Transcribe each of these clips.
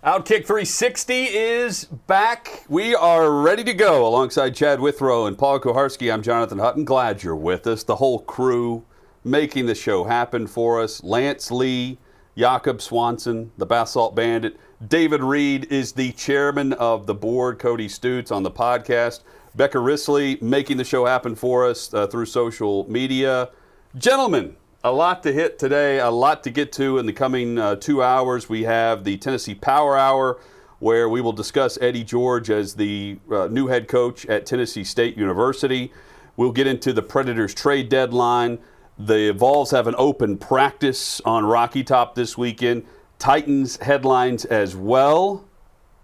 Outkick 360 is back. We are ready to go alongside Chad Withrow and Paul Kuharsky. I'm Jonathan Hutton. Glad you're with us. The whole crew making the show happen for us. Lance Lee, Jakob Swanson, the Bath Salt Bandit. David Reed is the chairman of the board. Cody Stutes on the podcast. Becca Risley making the show happen for us through social media. Gentlemen, a lot to hit today, a lot to get to in the coming 2 hours. We have the Tennessee Power Hour, where we will discuss Eddie George as the new head coach at Tennessee State University. We'll get into the Predators trade deadline. The Vols have an open practice on Rocky Top this weekend. Titans headlines as well.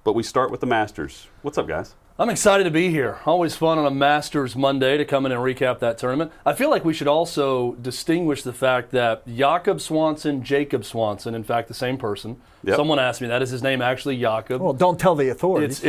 But we start with the Masters. What's up, guys? I'm excited to be here. Always fun on a Masters Monday to come in and recap that tournament. I feel like we should also distinguish the fact that Jakob Swanson, Jacob Swanson, in fact, the same person. Yep. Someone asked me that. Is his name actually Jakob? Well, don't tell the authorities.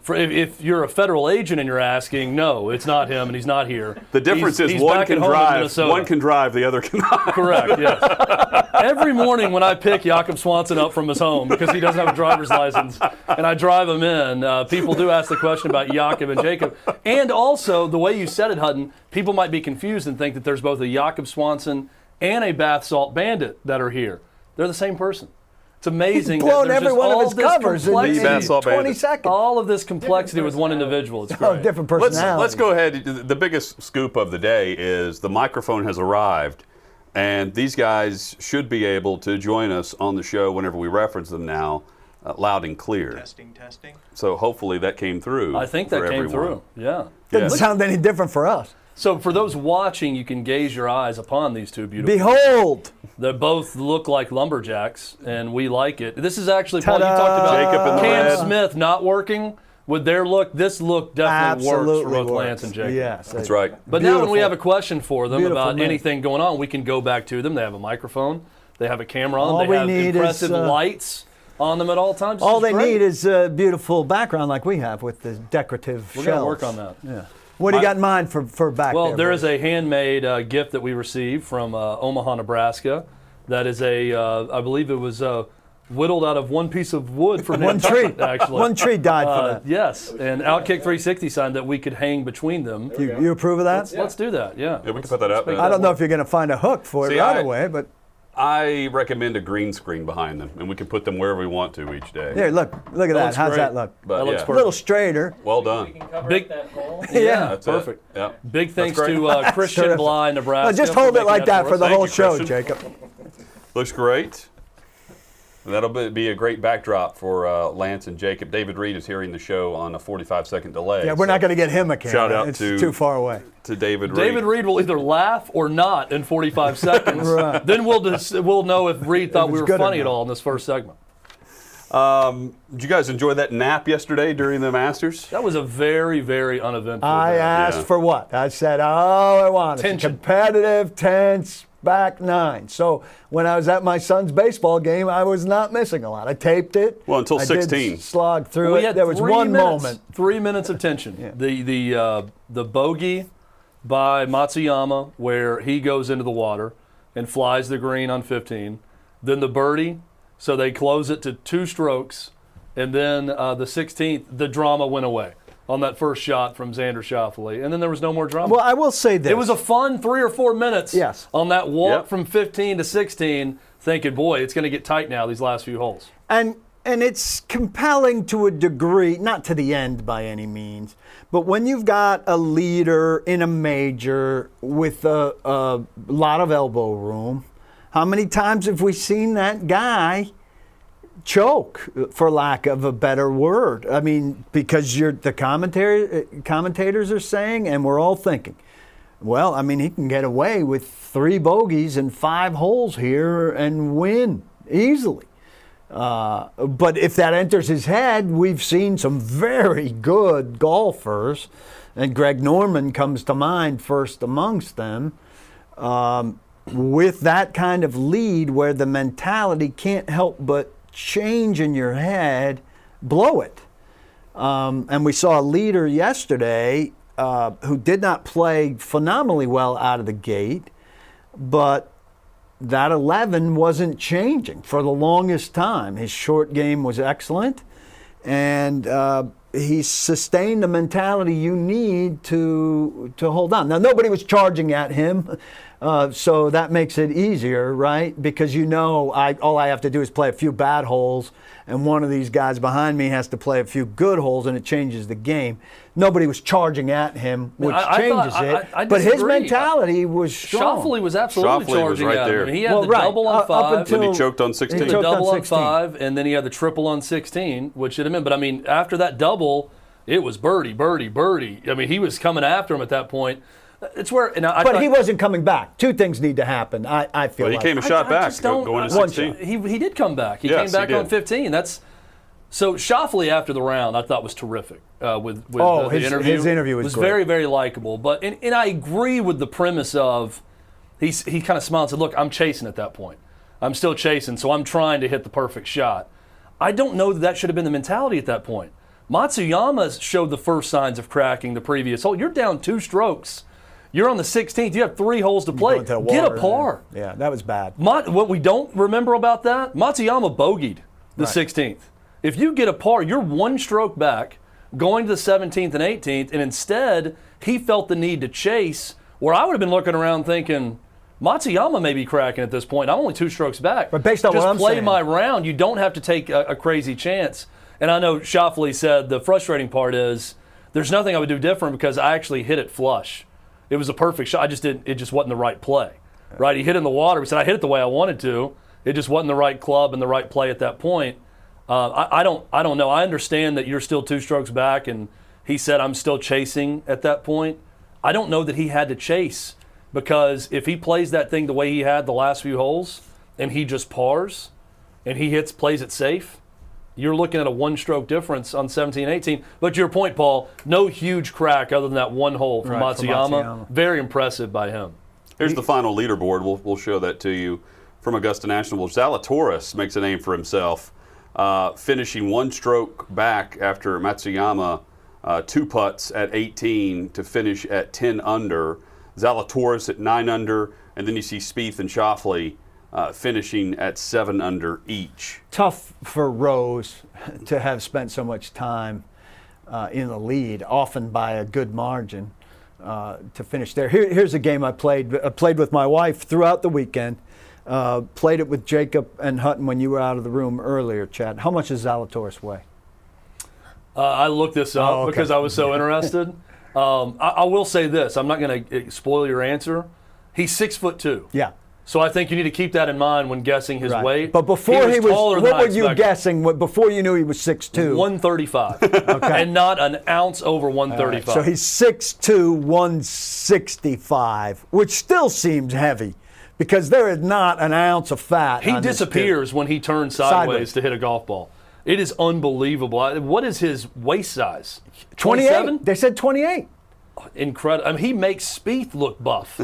If you're a federal agent and you're asking, no, it's not him and he's not here. The difference is one can drive, the other cannot. Correct, yes. Every morning when I pick Jakob Swanson up from his home because he doesn't have a driver's license and I drive him in, people do ask the question about Jakob and Jacob. And also, the way you said it, Hutton, people might be confused and think that there's both a Jakob Swanson and a Bath Salt Bandit that are here. They're the same person. It's amazing. He's blown every one of his covers in 20 seconds. All of this complexity with one individual. It's great. Different personality. Let's go ahead. The biggest scoop of the day is the microphone has arrived, and these guys should be able to join us on the show whenever we reference them now, loud and clear. Testing. So hopefully that came through. I think that came through. Yeah. Doesn't sound any different for us. So for those watching, you can gaze your eyes upon these two beautiful Behold! They both look like lumberjacks, and we like it. This is actually, Paul, you talked about Jacob and Cam Smith not working with their look. This look definitely works for both Lance and Jacob. Yes. That's right. But now when we have a question for them about man. anything going on, we can go back to them. They have a microphone. They have a camera on. All they we have need impressive is, lights on them at all times. All they need is a beautiful background like we have with the decorative We're shells. going to work on that. Yeah. What do you got in mind for back there? Well, there is boys? a handmade gift that we received from Omaha, Nebraska. That is I believe it was whittled out of one piece of wood from one tree. Actually, one tree died for that. Yes, and Outkick 360 sign that we could hang between them. You approve of that? Let's do that. Yeah. Yeah, we can put that up. I don't know if you're going to find a hook for it right away, but I recommend a green screen behind them, and we can put them wherever we want to each day. here, look at that. looks How's great. that look? But, That looks A little straighter. Well done. Big, Yeah. That's perfect. It. Yeah. Big thanks That's great. to Christian Terrific. Bly, Nebraska. Well, just for hold it making like that for the Thank whole you, show, Christian. Jacob. Looks great. And that'll be a great backdrop for Lance and Jacob. David Reed is hearing the show on a 45-second delay. Yeah, we're not going to get him a camera. Shout out it's to- too far away. to David Reed. David Reed will either laugh or not in 45 seconds. Right. Then we'll know if Reed thought If we it's were good or funny at not. all in this first segment. Did you guys enjoy that nap yesterday during the Masters? That was a very, very uneventful I event. asked Yeah. for what? I said, all I want is Tension. competitive, tense, back nine. So when I was at my son's baseball game, I was not missing a lot. I taped it. Well, until I 16. did slog through We it. had There was 3 one minutes, moment. 3 minutes of tension. The bogey by Matsuyama where he goes into the water and flies the green on 15. Then the birdie, so they close it to 2 strokes. And then the 16th, the drama went away on that first shot from Xander Schauffele. And then there was no more drama. Well, I will say this. It was a fun 3 or 4 minutes Yes. on that walk Yep. from 15 to 16, thinking, boy, it's going to get tight now these last few holes. And it's compelling to a degree, not to the end by any means, but when you've got a leader in a major with a lot of elbow room, how many times have we seen that guy choke, for lack of a better word? I mean, because the commentators are saying, and we're all thinking, well, I mean, he can get away with 3 bogeys and 5 holes here and win easily. But if that enters his head, we've seen some very good golfers, and Greg Norman comes to mind first amongst them, with that kind of lead where the mentality can't help but change in your head, blow it. And we saw a leader yesterday who did not play phenomenally well out of the gate, but that 11 wasn't changing for the longest time. His short game was excellent, and he sustained the mentality you need to hold on. Now, nobody was charging at him, so that makes it easier, right? Because all I have to do is play a few bad holes, and one of these guys behind me has to play a few good holes, and it changes the game. Nobody was charging at him, which changes it. But his mentality was strong. Schauffele was absolutely Schauffele was charging right at there. him. I mean, he had the double on 5. Then he choked on 16. He had the double on 5, and then he had the triple on 16, which should have been. But, I mean, after that double, it was birdie, birdie, birdie. I mean, he was coming after him at that point. It's where, but he wasn't coming back. Two things need to happen. I feel he like came a shot back going to 16. He did come back. He came back on 15. So Schauffele after the round I thought was terrific with the interview. His interview was great. Very, very likable. But and I agree with the premise of he kind of smiled and said, "Look, I'm chasing at that point. I'm still chasing, so I'm trying to hit the perfect shot." I don't know that should have been the mentality at that point. Matsuyama showed the first signs of cracking the previous hole. You're down 2 strokes. You're on the 16th. You have 3 holes to play. Get a par. Yeah, that was bad. What we don't remember about that, Matsuyama bogeyed the 16th. If you get a par, you're 1 stroke back going to the 17th and 18th, and instead he felt the need to chase, where I would have been looking around thinking, Matsuyama may be cracking at this point. I'm only 2 strokes back. But based on just what I'm play saying, my round. You don't have to take a crazy chance. And I know Schauffele said the frustrating part is there's nothing I would do different because I actually hit it flush. It was a perfect shot. It just wasn't the right play. Right? He hit it in the water. He said, I hit it the way I wanted to. It just wasn't the right club and the right play at that point. I don't know. I understand that you're still 2 strokes back, and he said, I'm still chasing at that point. I don't know that he had to chase, because if he plays that thing the way he had the last few holes and he just pars and he plays it safe, you're looking at a 1-stroke difference on 17 and 18. But to your point, Paul, no huge crack other than that 1 hole from Matsuyama. Very impressive by him. Here's the final leaderboard. We'll show that to you from Augusta National. Zalatoris makes a name for himself, finishing 1 stroke back after Matsuyama 2 putts at 18 to finish at 10 under. Zalatoris at 9 under, and then you see Spieth and Schauffele finishing at 7 under each. Tough for Rose to have spent so much time in the lead, often by a good margin, to finish there. Here's a game I played with my wife throughout the weekend. Played it with Jacob and Hutton when you were out of the room earlier, Chad. How much does Zalatoris weigh? I looked this up because I was so interested. I will say this. I'm not going to spoil your answer. He's 6'2". Yeah. So I think you need to keep that in mind when guessing his weight. But before he was taller what were you guessing? Before you knew he was 6'2"? 135. Okay. And not an ounce over 135. Right. So he's 6'2", 165, which still seems heavy, because there is not an ounce of fat. He disappears when he turns sideways to hit a golf ball. It is unbelievable. What is his waist size? 28. They said 28. Incredible. I mean, he makes Spieth look buff,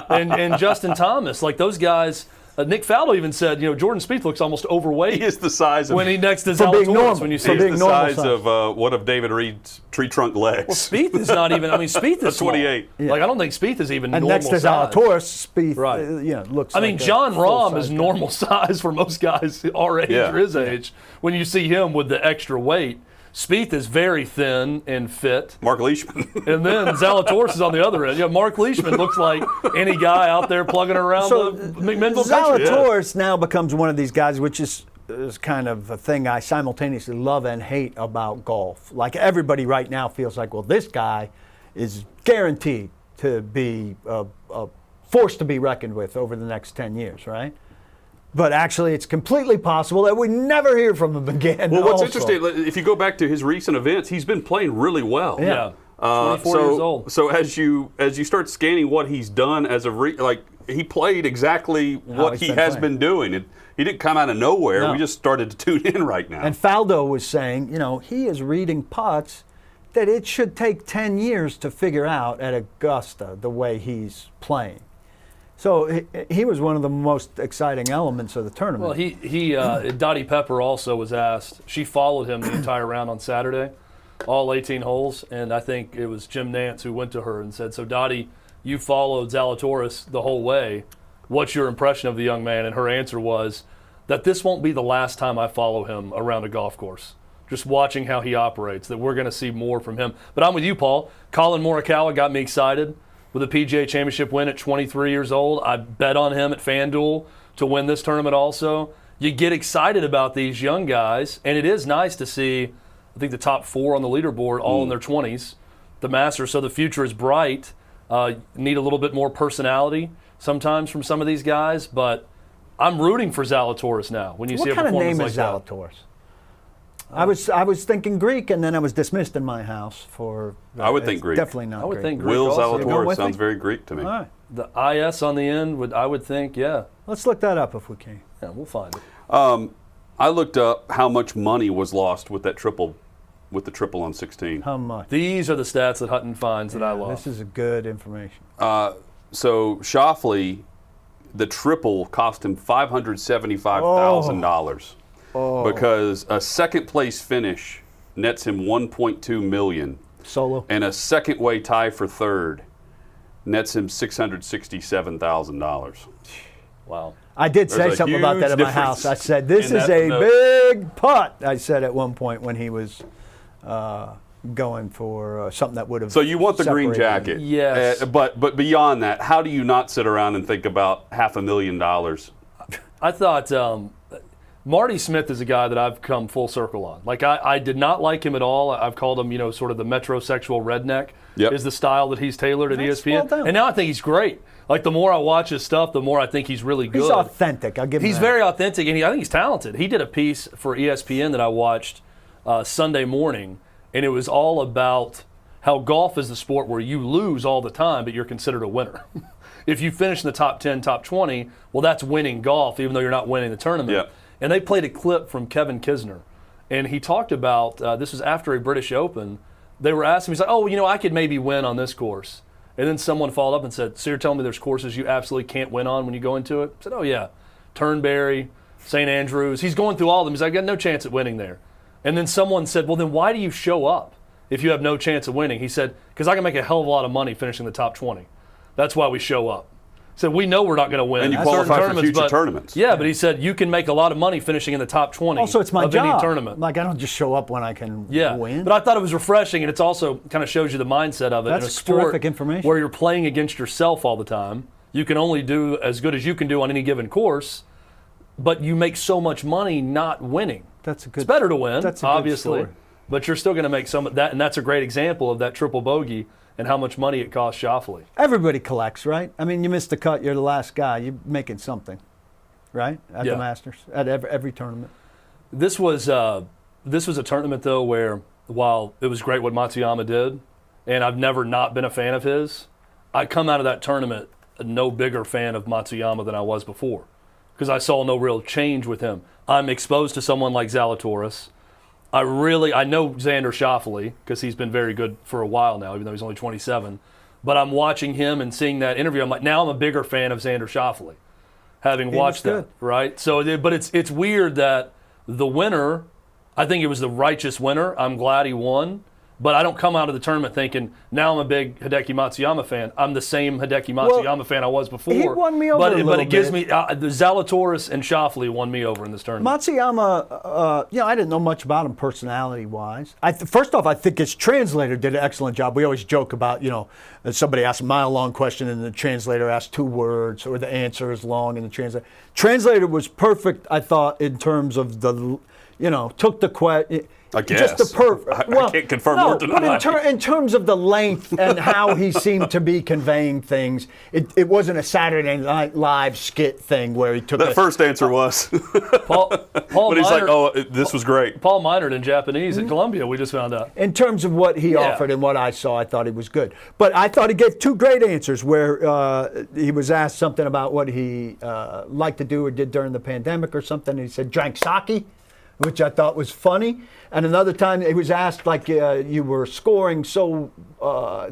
and Justin Thomas, like those guys. Nick Faldo even said, Jordan Spieth looks almost overweight. He is the size of when he next to Zalatoris. When you see the size of one of David Reed's tree trunk legs. Well, Spieth is not even. I mean, Spieth is 28. Yeah. Like I don't think Spieth is even and normal next to size. Zalatoris, Spieth, looks. I mean, John Rahm is normal size for most guys our age or his age. When you see him with the extra weight. Spieth is very thin and fit. Mark Leishman. And then Zalatoris is on the other end. Mark Leishman looks like any guy out there plugging around the McMinnville country. Zalatoris now becomes one of these guys, which is kind of a thing I simultaneously love and hate about golf. Like everybody right now feels like, well, this guy is guaranteed to be a force to be reckoned with over the next 10 years, right? But actually, it's completely possible that we never hear from him again. Well, what's interesting, if you go back to his recent events, he's been playing really well. Yeah. 24 years old. So as you start scanning what he's done as he played exactly what he has been doing. He didn't come out of nowhere. No. We just started to tune in right now. And Faldo was saying, he is reading putts that it should take 10 years to figure out at Augusta the way he's playing. So he was one of the most exciting elements of the tournament. Well, Dottie Pepper also was asked. She followed him the entire round on Saturday, all 18 holes, and I think it was Jim Nantz who went to her and said, so Dottie, you followed Zalatoris the whole way. what's your impression of the young man? And her answer was that this won't be the last time I follow him around a golf course. Just watching how he operates, that we're going to see more from him. But I'm with you, Paul. Colin Morikawa got me excited with a PGA Championship win at 23 years old. I bet on him at FanDuel to win this tournament also. You get excited about these young guys, and it is nice to see, I think, the top 4 on the leaderboard all in their 20s, the Masters, so the future is bright. Need a little bit more personality sometimes from some of these guys, but I'm rooting for Zalatoris now when you see a performance like that. What kind of name is Zalatoris? I was thinking Greek, and then I was dismissed in my house for. I would think Greek. Definitely not. I would Greek. think Greek Will also. Zalatoris sounds very Greek to me. All right, The IS on the end, I would think, yeah. let's look that up if we can. Yeah, we'll find it. I looked up how much money was lost with that triple, with the triple on 16. How much? These are the stats that Hutton finds that I love. This is a good information. So Schauffele, the triple cost him $575,000 because a second place finish nets him $1.2 million, Solo. and a second way tie for third nets him $667,000. Wow. I did say There's a something about that huge in my difference house. I said, this in is that a note. big putt, I said at one point when he was going for something that would have So you want the green separated. jacket, Yes. but beyond that, how do you not sit around and think about $500,000? I thought Marty Smith is a guy that I've come full circle on. Like, I did not like him at all. I've called him, sort of the metrosexual redneck is the style that he's tailored at That's ESPN. well done. And now I think he's great. Like, the more I watch his stuff, the more I think he's really good. He's authentic. I'll give him He's that. very authentic, and I think he's talented. He did a piece for ESPN that I watched Sunday morning, and it was all about how golf is the sport where you lose all the time, but you're considered a winner. If you finish in the top 10, top 20, well, that's winning golf, even though you're not winning the tournament. Yeah. And they played a clip from Kevin Kisner, and he talked about, this was after a British Open, they were asking him, he's like, I could maybe win on this course. And then someone followed up and said, so you're telling me there's courses you absolutely can't win on when you go into it? I said, oh, yeah. Turnberry, St. Andrews. He's going through all of them. He's like, I got no chance at winning there. And then someone said, well, then why do you show up if you have no chance of winning? He said, because I can make a hell of a lot of money finishing the top 20. That's why we show up. So we know we're not going to win. And you certain qualify for tournaments, future but- tournaments. Yeah, but he said you can make a lot of money finishing in the top 20 Also, it's my of job. any tournament. Like, I don't just show up when I can win. But I thought it was refreshing, and it's also kind of shows you the mindset of it. That's in a sport terrific information. where you're playing against yourself all the time. You can only do as good as you can do on any given course, but you make so much money not winning. That's a good. It's better to win, That's a good obviously, story. but you're still going to make some of that, and that's a great example of that triple bogey and how much money it cost Schauffele. Everybody collects, right? I mean, you missed the cut, you're the last guy. You're making something, right? At Yeah. the Masters, at every tournament. This was a tournament, though, where while it was great what Matsuyama did, and I've never not been a fan of his, I come out of that tournament a no bigger fan of Matsuyama than I was before because I saw no real change with him. I'm exposed to someone like Zalatoris. I know Xander Schauffele because he's been very good for a while now, even though he's only 27. But I'm watching him and seeing that interview. I'm like, now I'm a bigger fan of Xander Schauffele, having watched that, right? So, but it's weird that the winner, I think it was the righteous winner. I'm glad he won. But I don't come out of the tournament thinking, now I'm a big Hideki Matsuyama fan. I'm the same Hideki Matsuyama fan I was before. he won me over but a it little gives bit. me, the Zalatoris and Schauffele won me over in this tournament. Matsuyama, I didn't know much about him personality-wise. First off, I think his translator did an excellent job. We always joke about, somebody asks a mile-long question and the translator asks 2 words, or the answer is long and the translator. Translator was perfect, I thought, in terms of took the question. I guess. Just the I can't confirm or deny. But in terms of the length and how he seemed to be conveying things, it wasn't a Saturday Night Live skit thing where he took That first answer was. Paul But he's like, Meinert- this was great. Paul Meinert in Japanese at Columbia, we just found out. In terms of what he offered and what I saw, I thought he was good. But I thought he gave 2 great answers where he was asked something about what he liked to do or did during the pandemic or something. And he said, drank sake, which I thought was funny. And another time he was asked, like, you were scoring, so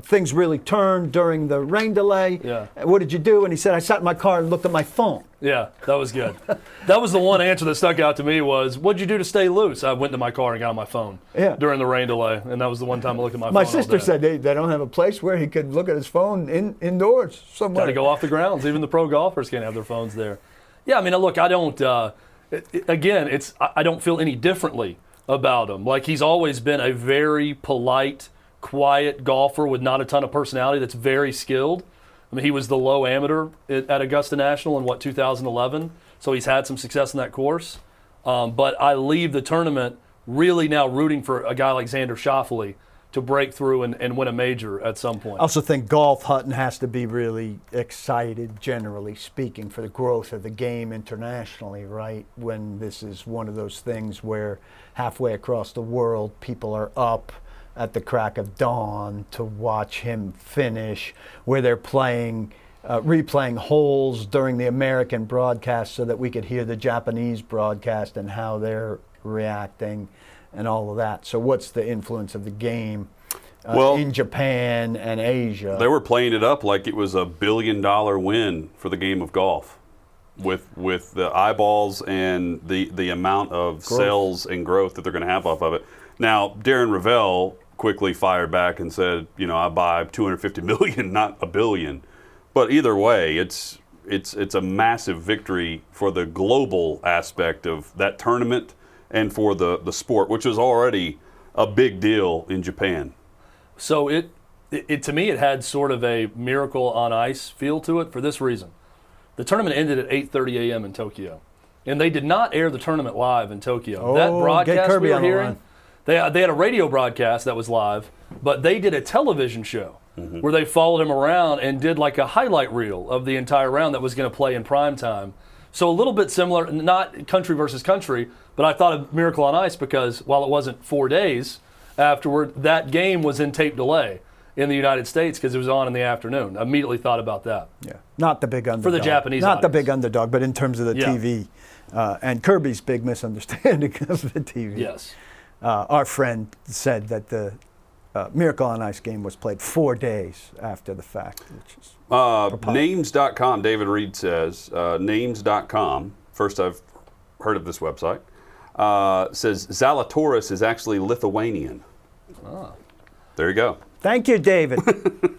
things really turned during the rain delay. Yeah. What did you do? And he said, I sat in my car and looked at my phone. Yeah, that was good. That was the one answer that stuck out to me was, what'd you do to stay loose? I went to my car and got on my phone during the rain delay, and that was the one time I looked at my phone. My sister said they don't have a place where he could look at his phone indoors somewhere. Got to go off the grounds. Even the pro golfers can't have their phones there. Yeah, I mean, look, I don't, I don't feel any differently about him. Like, he's always been a very polite, quiet golfer with not a ton of personality that's very skilled. I mean, he was the low amateur at Augusta National in, 2011, so he's had some success in that course. But I leave the tournament really now rooting for a guy like Xander Schauffele to break through and win a major at some point. I also think golf, Hutton, has to be really excited, generally speaking, for the growth of the game internationally, right? When this is one of those things where halfway across the world, people are up at the crack of dawn to watch him finish, where they're replaying holes during the American broadcast so that we could hear the Japanese broadcast and how they're reacting and all of that. So what's the influence of the game in Japan and Asia? They were playing it up like it was $1 billion win for the game of golf, with the eyeballs and the amount of sales and growth that they're going to have off of it. Now, Darren Rovell quickly fired back and said, I buy $250 million, not $1 billion. But either way, it's a massive victory for the global aspect of that tournament and for the sport, which was already a big deal in Japan. So it to me, it had sort of a Miracle on Ice feel to it for this reason. The tournament ended at 8:30 a.m. in Tokyo, and they did not air the tournament live in Tokyo. That broadcast we were hearing, they had a radio broadcast that was live, but they did a television show where they followed him around and did like a highlight reel of the entire round that was going to play in prime time. So a little bit similar, not country versus country, but I thought of Miracle on Ice because while it wasn't 4 days afterward, that game was in tape delay in the United States because it was on in the afternoon. I immediately thought about that. Yeah, not the big underdog. For the Japanese Not audience. the big underdog, but in terms of the TV. And Kirby's big misunderstanding of the TV. Yes. Our friend said that the Miracle on Ice game was played 4 days after the fact. Which is Names.com, David Reed says, names.com, first I've heard of this website, says Zalatoris is actually Lithuanian. Ah. There you go. Thank you, David.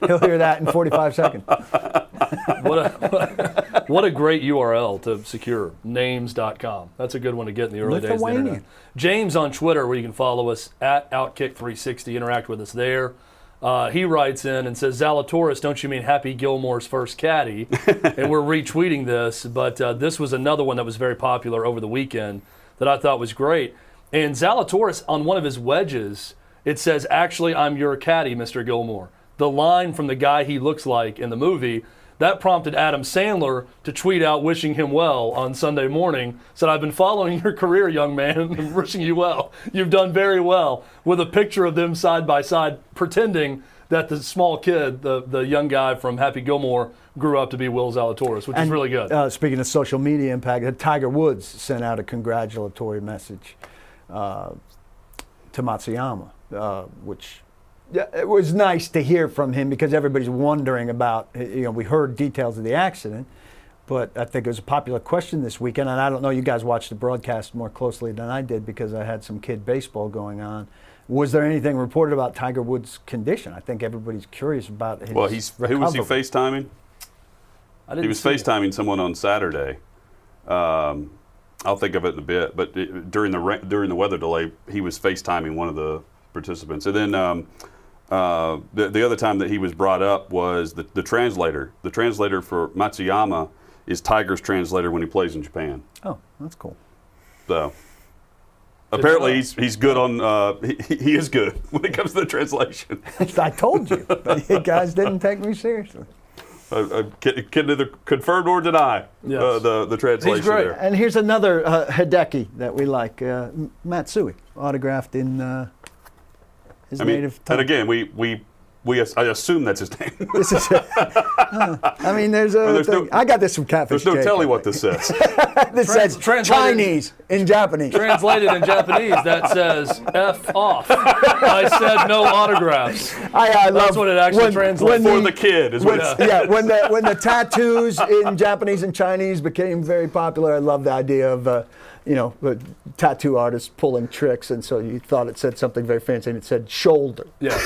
He'll hear that in 45 seconds. What a great URL to secure, names.com. That's a good one to get in the early days of the internet. James on Twitter, where you can follow us at Outkick360, interact with us there. He writes in and says, Zalatoris, don't you mean Happy Gilmore's first caddy? And we're retweeting this, but this was another one that was very popular over the weekend that I thought was great. And Zalatoris, on one of his wedges, it says, actually, I'm your caddy, Mr. Gilmore. The line from the guy he looks like in the movie, that prompted Adam Sandler to tweet out wishing him well on Sunday morning, said, I've been following your career, young man, and wishing you well. You've done very well, with a picture of them side by side, pretending that the small kid, the young guy from Happy Gilmore, grew up to be Will Zalatoris, which is really good. Speaking of social media impact, Tiger Woods sent out a congratulatory message to Matsuyama, which it was nice to hear from him because everybody's wondering about, we heard details of the accident, but I think it was a popular question this weekend, and I don't know, you guys watched the broadcast more closely than I did because I had some kid baseball going on. Was there anything reported about Tiger Woods' condition? I think everybody's curious about his Who was he FaceTiming? He was FaceTiming someone on Saturday. I'll think of it in a bit, but during the weather delay, he was FaceTiming one of the participants. And then the other time that he was brought up was the translator. The translator for Matsuyama is Tiger's translator when he plays in Japan. Oh, that's cool. So apparently he's good on he is good when it comes to the translation. I told you, but you guys didn't take me seriously. Can neither confirm nor deny the translation. He's great. There. And here's another Hideki that we like, Matsui, autographed in his native tongue. And again, we I assume that's his name. This is. I mean, there's no- I got this from Catfish. There's no Jake. telling what this says. This says translated- Chinese in Japanese. Translated in Japanese, that says "F off." I said no autographs. I love That's what it actually translates. For the kid is what it says. when the tattoos in Japanese and Chinese became very popular, I love the idea of the tattoo artists pulling tricks, and so you thought it said something very fancy, and it said shoulder. Yeah.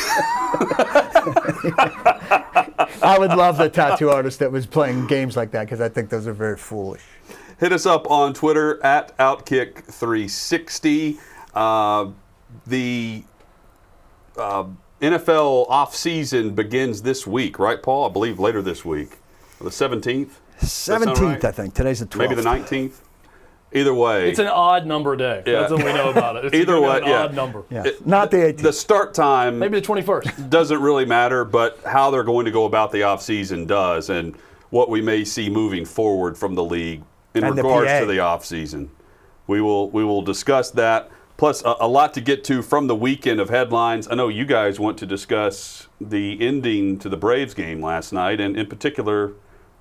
I would love the tattoo artist that was playing games like that because I think those are very foolish. Hit us up on Twitter at Outkick360. The NFL offseason begins this week, right, Paul? I believe later this week. The 17th? 17th, right? I think. Today's the 12th. Maybe the 19th? Either way. It's an odd number day. Yeah. That's what we know about it. It's Either way, an yeah. odd number. Yeah. Not the 18th. The start time Maybe the 21st. doesn't really matter, but how they're going to go about the offseason does, and what we may see moving forward from the league in And the regards PA. to the offseason. We will discuss that. Plus, a lot to get to from the weekend of headlines. I know you guys want to discuss the ending to the Braves game last night, and in particular,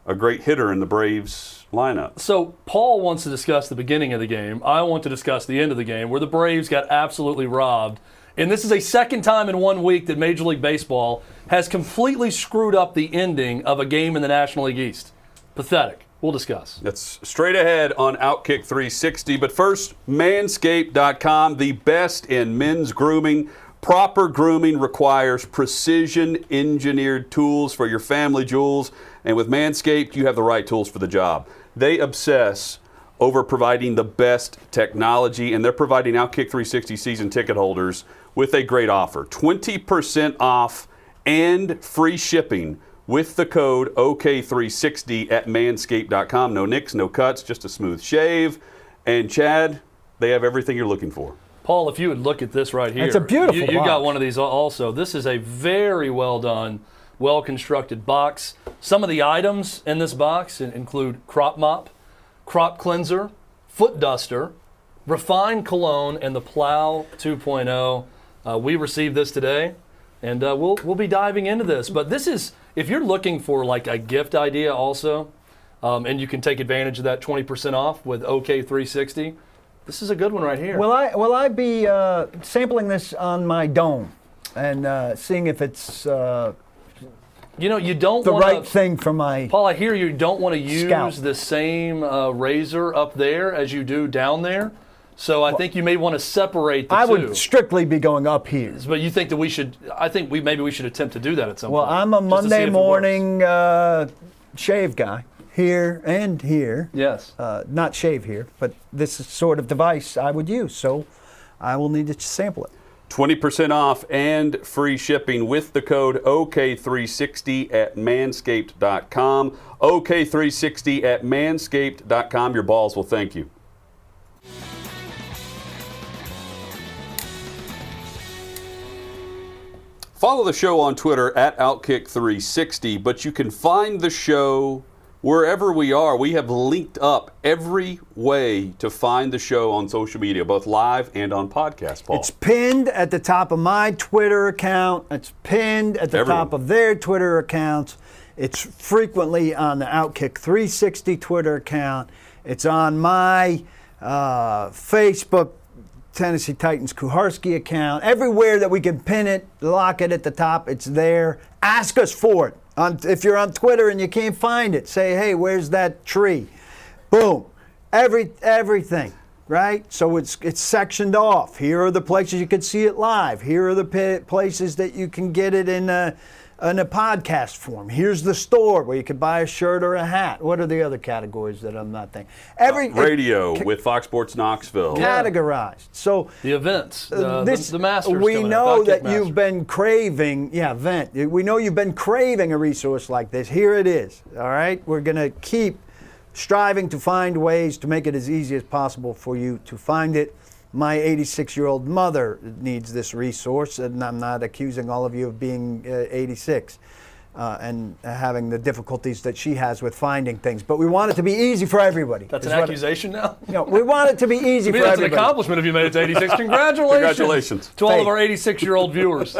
a great hitter in the Braves lineup. So Paul wants to discuss the beginning of the game. I want to discuss the end of the game where the Braves got absolutely robbed. And this is a second time in 1 week that Major League Baseball has completely screwed up the ending of a game in the National League East. Pathetic. We'll discuss. That's straight ahead on Outkick 360. But first, Manscaped.com, the best in men's grooming. Proper grooming requires precision-engineered tools for your family jewels. And with Manscaped, you have the right tools for the job. They obsess over providing the best technology, and they're providing Outkick 360 season ticket holders with a great offer. 20% off and free shipping with the code OK360 at manscaped.com. No nicks, no cuts, just a smooth shave. And Chad, they have everything you're looking for. Paul, if you would look at this right here. It's a beautiful You got box. one of these also. This is a very well done, well constructed box. Some of the items in this box include crop mop, crop cleanser, foot duster, refined cologne, and the Plow 2.0. We received this today, and we'll be diving into this. But this is, if you're looking for like a gift idea also, and you can take advantage of that 20% off with OK360, this is a good one right here. Will I be sampling this on my dome and seeing if it's you don't the want right thing for my... Paul, I hear you don't want to use Scalp. the same razor up there as you do down there. So I think you may want to separate the I two. would strictly be going up here. But you think that we should? I think maybe we should attempt to do that at some Well, point. I'm a just to see Monday if it morning shave guy, here and here. works. Yes. Not shave here, but this is sort of device I would use, so I will need to sample it. 20% off and free shipping with the code OK360 at manscaped.com. OK360 at manscaped.com. Your balls will thank you. Follow the show on Twitter at Outkick360, but you can find the show wherever we are. We have linked up every way to find the show on social media, both live and on podcast, Paul. It's pinned at the top of my Twitter account. It's pinned at the Everyone. top of their Twitter accounts. It's frequently on the Outkick 360 Twitter account. It's on my Facebook Tennessee Titans Kuharski account. Everywhere that we can pin it, lock it at the top, it's there. Ask us for it. If you're on Twitter and you can't find it, say, hey, where's that tree? Boom. Everything, right? So it's sectioned off. Here are the places you can see it live. Here are the places that you can get it in a podcast form. Here's the store where you can buy a shirt or a hat. What are the other categories that I'm not thinking? Radio with Fox Sports Knoxville. Categorized. So The events, the Masters. we coming know up, that Outkick you've Masters. been craving, we know you've been craving a resource like this. Here it is, all right? We're going to keep striving to find ways to make it as easy as possible for you to find it. My 86-year-old mother needs this resource, and I'm not accusing all of you of being 86 and having the difficulties that she has with finding things. But we want it to be easy for everybody. That's is an what- accusation now? we want it to be easy To me, for that's an everybody. accomplishment if you made it to 86. Congratulations. Congratulations. To all of Hey. our 86-year-old viewers.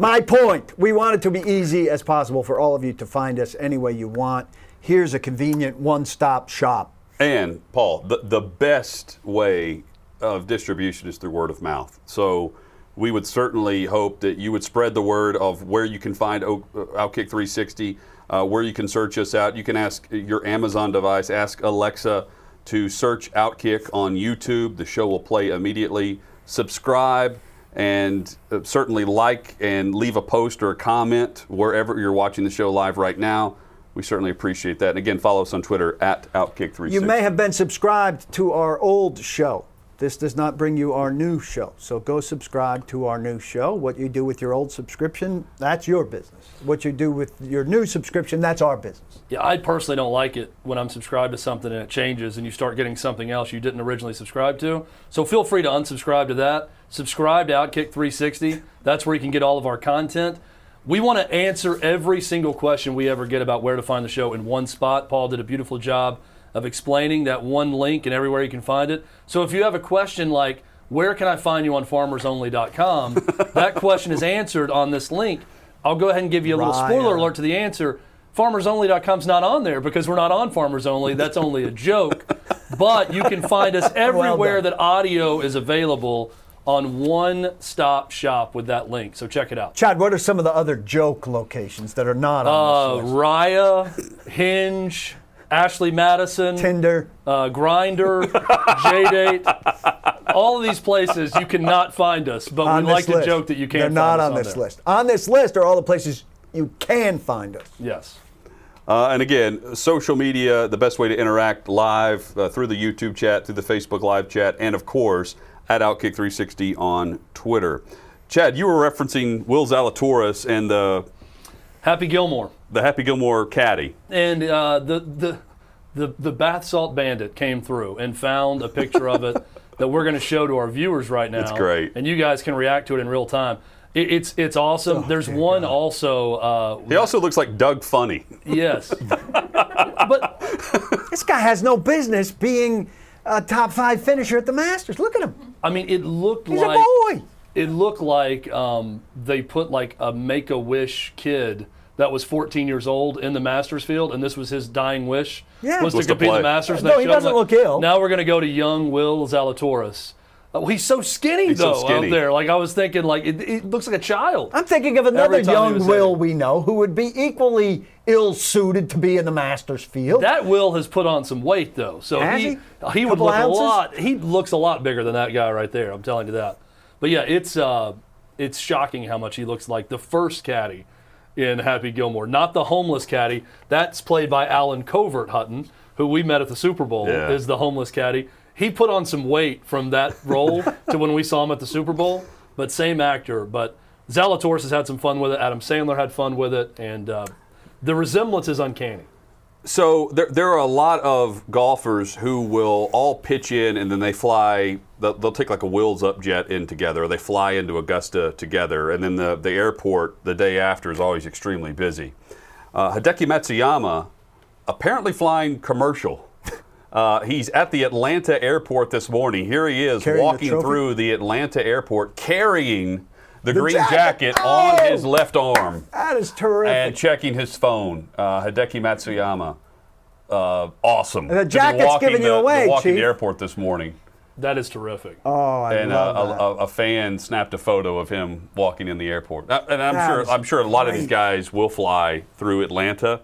My point, we want it to be easy as possible for all of you to find us any way you want. Here's a convenient one-stop shop. And, Paul, the best way of distribution is through word of mouth. So we would certainly hope that you would spread the word of where you can find Outkick 360, where you can search us out. You can ask your Amazon device, ask Alexa to search Outkick on YouTube. The show will play immediately. Subscribe and certainly like and leave a post or a comment wherever you're watching the show live right now. We certainly appreciate that. And again, follow us on Twitter at Outkick360. You may have been subscribed to our old show. This does not bring you our new show. So go subscribe to our new show. What you do with your old subscription, that's your business. What you do with your new subscription, that's our business. Yeah, I personally don't like it when I'm subscribed to something and it changes and you start getting something else you didn't originally subscribe to. So feel free to unsubscribe to that. Subscribe to Outkick 360. That's where you can get all of our content. We want to answer every single question we ever get about where to find the show in one spot. Paul did a beautiful job of explaining that one link and everywhere you can find it. So if you have a question like, where can I find you on farmersonly.com, that question is answered on this link. I'll go ahead and give you a little spoiler alert to the answer. Farmersonly.com's not on there because we're not on Farmers Only. That's only a joke. But you can find us everywhere that audio is available on one-stop shop with that link. So check it out. Chad, what are some of the other joke locations that are not on this list? Raya, Hinge, Ashley Madison, Tinder, Grindr, JDate. All of these places you cannot find us, but we like to joke that you can't They're find not us on this there. list. On this list are all the places you can find us. Yes. And again, social media, the best way to interact live through the YouTube chat, through the Facebook live chat, and of course, at Outkick 360 on Twitter. Chad, you were referencing Will Zalatoris and the Happy Gilmore. Happy Gilmore caddy. And the bath salt bandit came through and found a picture of it that we're going to show to our viewers right now. It's great. And you guys can react to it in real time. It's awesome. There's one also. He also looks like Doug Funny. Yes. But This guy has no business being a top 5 finisher at the Masters. Look at him. I mean, it looked He's like a boy. it looked like they put like a Make-A-Wish kid that was 14 years old in the Masters field, and this was his dying wish Yeah. was Was to to compete in play. the Masters. No, he doesn't look ill. Now we're going to go to young Will Zalatoris. He's so skinny He's so though skinny. out there. Like I was thinking, like it looks like a child. I'm thinking of another Every time he young was Will hitting. we know who would be equally ill-suited to be in the Masters field. That Will has put on some weight though, so Has he he? would Couple look ounces? a lot. He looks a lot bigger than that guy right there. I'm telling you that. But yeah, it's shocking how much he looks like the first caddy in Happy Gilmore, not the homeless caddy. That's played by Alan Covert Hutton, who we met at the Super Bowl. Yeah. Is the homeless caddy. He put on some weight from that role to when we saw him at the Super Bowl, but same actor. But Zalatoris has had some fun with it. Adam Sandler had fun with it, and the resemblance is uncanny. So there are a lot of golfers who will all pitch in and then they fly. They'll take like a Wills Up jet in together, or they fly into Augusta together, and then the airport the day after is always extremely busy. Hideki Matsuyama apparently flying commercial. He's at the Atlanta airport this morning. Here he is Carrying the walking trophy? through the Atlanta airport carrying the green jacket. jacket on Oh! his left arm. That is terrific. And checking his phone, Hideki Matsuyama, awesome. The Been jacket's walking giving you away, walking Chief. the airport this morning, That is terrific. oh, I and love that. a fan snapped a photo of him walking in the airport. And That is I'm sure a lot of these great. guys will fly through Atlanta,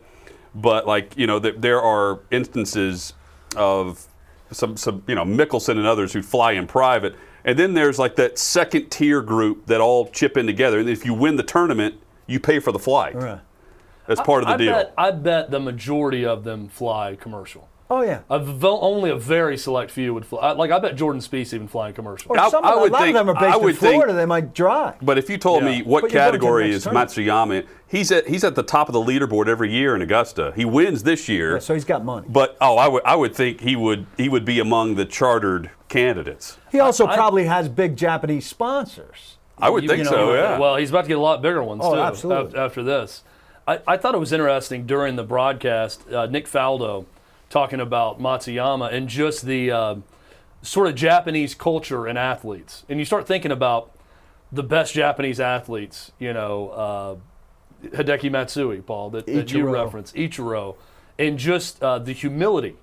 but there are instances of some Mickelson and others who fly in private. And then there's like that second tier group that all chip in together. And if you win the tournament, you pay for the flight. Right. That's part of the deal. I bet the majority of them fly commercial. Oh, yeah. Only a very select few would fly. I bet Jordan Spieth even flying commercial. Or I some would a lot think- of them are I based in would think- Florida. They might drive. But if you told me Yeah. what But you're going to the category next is tournament. Matsuyama in, he's at the top of the leaderboard every year in Augusta. He wins this year. So he's got money. But I would think he would be among the chartered candidates. He also probably has big Japanese sponsors. I would think so. Yeah. Well, he's about to get a lot bigger ones Oh, too absolutely. after this. I thought it was interesting during the broadcast, Nick Faldo talking about Matsuyama and just the sort of Japanese culture and athletes. And you start thinking about the best Japanese athletes, Hideki Matsui, Paul, that you Ichiro. referenced, Ichiro, and just the humility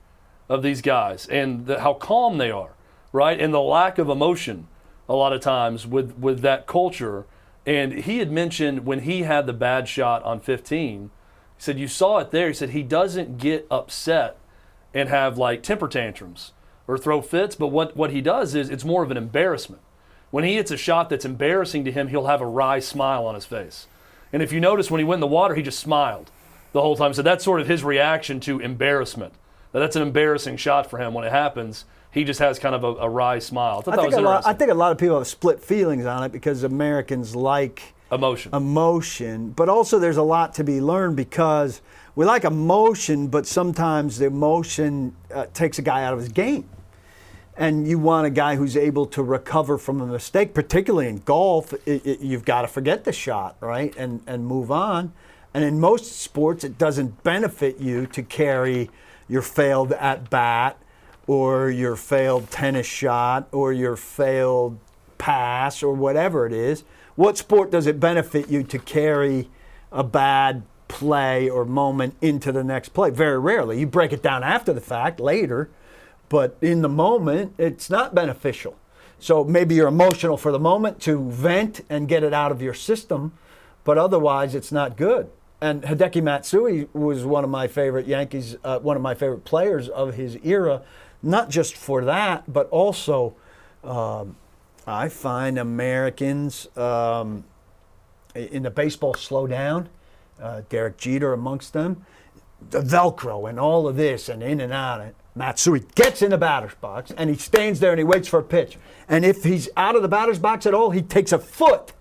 of these guys and how calm they are, right? And the lack of emotion a lot of times with that culture. And he had mentioned when he had the bad shot on 15, he said, you saw it there. He said he doesn't get upset and have like temper tantrums or throw fits, but what he does is it's more of an embarrassment. When he hits a shot that's embarrassing to him, he'll have a wry smile on his face. And if you notice, when he went in the water, he just smiled the whole time. So that's sort of his reaction to embarrassment. That's an embarrassing shot for him when it happens. He just has kind of a wry smile. I thought that was interesting. I think a lot of people have split feelings on it because Americans like emotion. But also there's a lot to be learned because we like emotion, but sometimes the emotion takes a guy out of his game. And you want a guy who's able to recover from a mistake, particularly in golf. You've got to forget the shot, right, and move on. And in most sports, it doesn't benefit you to carry your failed at-bat or your failed tennis shot or your failed pass or whatever it is. What sport does it benefit you to carry a bad play or moment into the next play? Very rarely. You break it down after the fact, later. But in the moment, it's not beneficial. So maybe you're emotional for the moment to vent and get it out of your system, but otherwise it's not good. And Hideki Matsui was one of my favorite Yankees, one of my favorite players of his era, not just for that, but also I find Americans in the baseball slowdown, Derek Jeter amongst them, the Velcro and all of this and in and out. Matsui gets in the batter's box and he stands there and he waits for a pitch. And if he's out of the batter's box at all, he takes a foot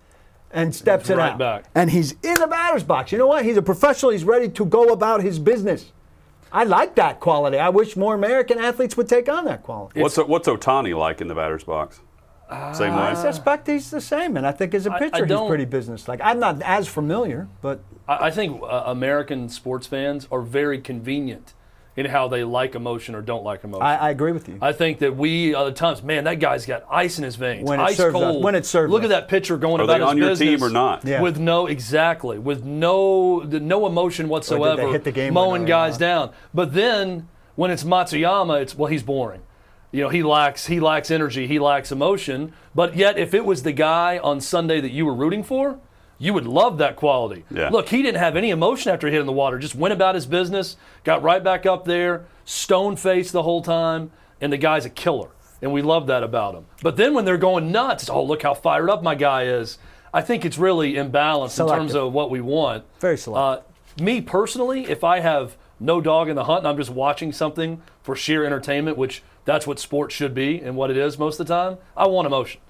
and steps it right out. Back. And he's in the batter's box. You know what? He's a professional. He's ready to go about his business. I like that quality. I wish more American athletes would take on that quality. What's Ohtani like in the batter's box? Same way? I suspect he's the same, and I think as a pitcher he's pretty businesslike. I'm not as familiar, but I think American sports fans are very convenient in how they like emotion or don't like emotion. I agree with you. I think that we other times, man, that guy's got ice in his veins, When it ice serves us. cold. When it serves Look us. at that pitcher going Are about they on his your business team or not? Yeah. with no emotion whatsoever, hit the game mowing winner or guys not? down. But then when it's Matsuyama, he's boring. He lacks energy, he lacks emotion. But yet, if it was the guy on Sunday that you were rooting for, you would love that quality. Yeah. Look, he didn't have any emotion after he hit in the water. Just went about his business, got right back up there, stone-faced the whole time, and the guy's a killer. And we love that about him. But then when they're going nuts, oh, look how fired up my guy is. I think it's really imbalanced in terms of what we want. Very selective. Me personally, if I have no dog in the hunt and I'm just watching something for sheer entertainment, which that's what sports should be and what it is most of the time, I want emotion.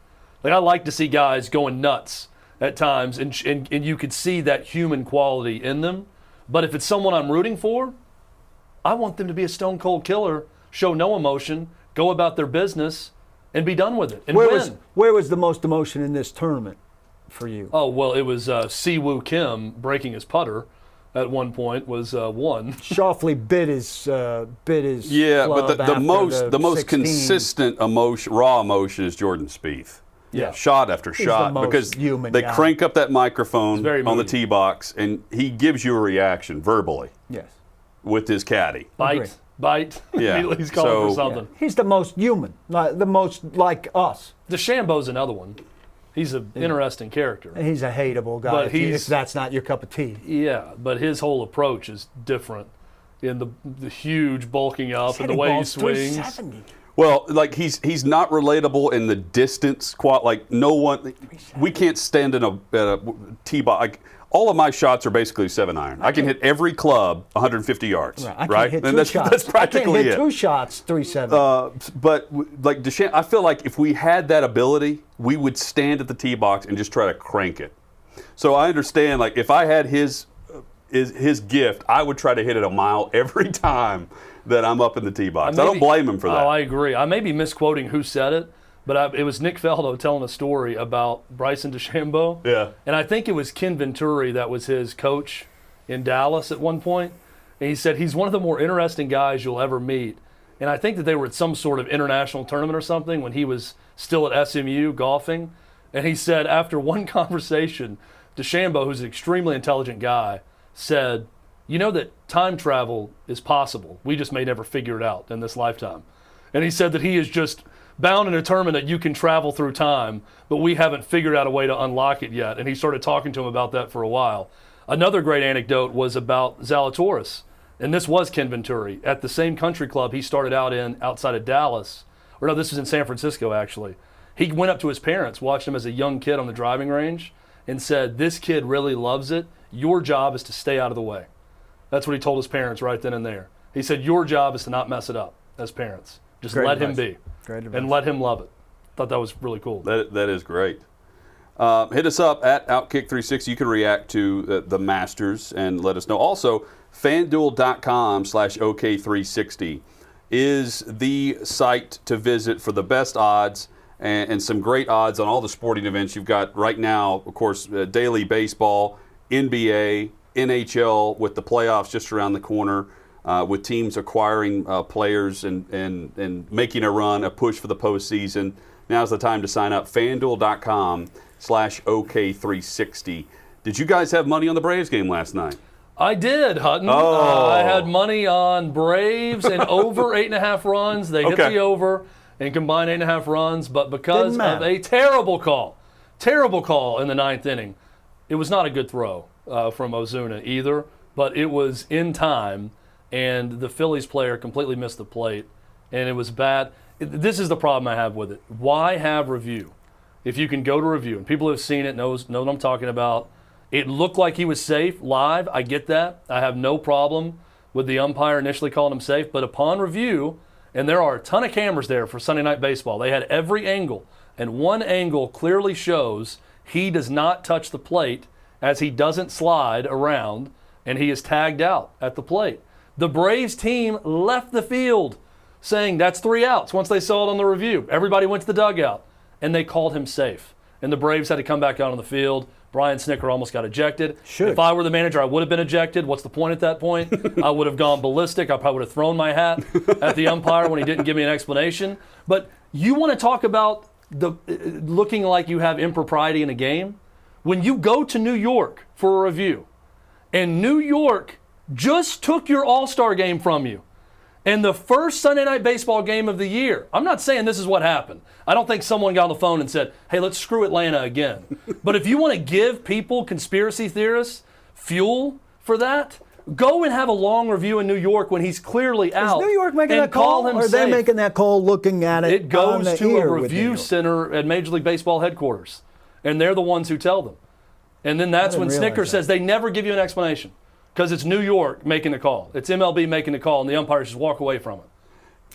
Like I like to see guys going nuts at times, and you could see that human quality in them. But if it's someone I'm rooting for, I want them to be a stone cold killer, show no emotion, go about their business, and be done with it and win. Where was the most emotion in this tournament for you? Oh, well, it was Si-Woo Kim breaking his putter at one point was one. Schauffele bit his Yeah, but club the after most 16. consistent emotion, raw emotion, is Jordan Spieth. Yeah. Shot after shot, the most because human they guy. crank up that microphone very on the moody. tee box, and he gives you a reaction verbally Yes. with his caddy. Agree. Bite. Yeah. Immediately he's calling for So- something. He's the most human, the most like us. DeChambeau's another one. He's an interesting character. He's a hateable guy But if that's not your cup of tea. Yeah, but his whole approach is different in the huge bulking up and the way he balls swings. 370. Well, like he's not relatable in the distance. Like no one, we can't stand in a tee box. Like all of my shots are basically 7-iron. I can hit every club 150 yards. I can't Right? hit And two that's, shots. that's practically I can't hit it. two shots 370. But like DeChambeau, I feel like if we had that ability, we would stand at the tee box and just try to crank it. So I understand. Like if I had his gift, I would try to hit it a mile every time that I'm up in the tee box. I don't blame him for that. Oh, I agree. I may be misquoting who said it, but it was Nick Faldo telling a story about Bryson DeChambeau. Yeah. And I think it was Ken Venturi that was his coach in Dallas at one point. And he said he's one of the more interesting guys you'll ever meet. And I think that they were at some sort of international tournament or something when he was still at SMU golfing. And he said after one conversation, DeChambeau, who's an extremely intelligent guy, said, you know that time travel is possible. We just may never figure it out in this lifetime. And he said that he is just bound and determined that you can travel through time, but we haven't figured out a way to unlock it yet. And he started talking to him about that for a while. Another great anecdote was about Zalatoris. And this was Ken Venturi. At the same country club he started out in outside of Dallas, or no, this was in San Francisco actually. He went up to his parents, watched him as a young kid on the driving range, and said, this kid really loves it. Your job is to stay out of the way. That's what he told his parents right then and there. He said, your job is to not mess it up as parents. Just Great let advice. him be. Great advice. And let him love it. Thought that was really cool. That is great. Hit us up at Outkick360. You can react to the Masters and let us know. Also, FanDuel.com/OK360 is the site to visit for the best odds and some great odds on all the sporting events you've got right now. Of course, daily baseball, NBA, NHL with the playoffs just around the corner, with teams acquiring players and making a run, a push for the postseason. Now's the time to sign up. FanDuel.com/OK360. Did you guys have money on the Braves game last night? I did, Hutton. Oh. I had money on Braves and over 8.5 runs. They hit Okay. the over and combined 8.5 runs, but because Didn't of matter. a terrible call in the ninth inning, it was not a good throw from Ozuna either, but it was in time, and the Phillies player completely missed the plate, and it was bad. This is the problem I have with it. Why have review? If you can go to review, and people who have seen it know what I'm talking about. It looked like he was safe live. I get that. I have no problem with the umpire initially calling him safe. But upon review, and there are a ton of cameras there for Sunday Night Baseball, they had every angle. And one angle clearly shows he does not touch the plate as he doesn't slide around, and he is tagged out at the plate. The Braves team left the field saying that's 3 outs once they saw it on the review. Everybody went to the dugout, and they called him safe. And the Braves had to come back out on the field. Brian Snitker almost got ejected. Should. If I were the manager, I would have been ejected. What's the point at that point? I would have gone ballistic. I probably would have thrown my hat at the umpire when he didn't give me an explanation. But you want to talk about the looking like you have impropriety in a game? When you go to New York for a review, and New York just took your All-Star game from you, and the first Sunday Night Baseball game of the year. I'm not saying this is what happened. I don't think someone got on the phone and said, hey, let's screw Atlanta again. But if you want to give people, conspiracy theorists, fuel for that, go and have a long review in New York when he's clearly out. Is New York making and that call, him or are they safe. making that call looking at it? It goes on the to a ear with New review York? center at Major League Baseball headquarters, and they're the ones who tell them. And then that's when didn't realize Snitker that. says they never give you an explanation because it's New York making the call. It's MLB making the call, and the umpires just walk away from it.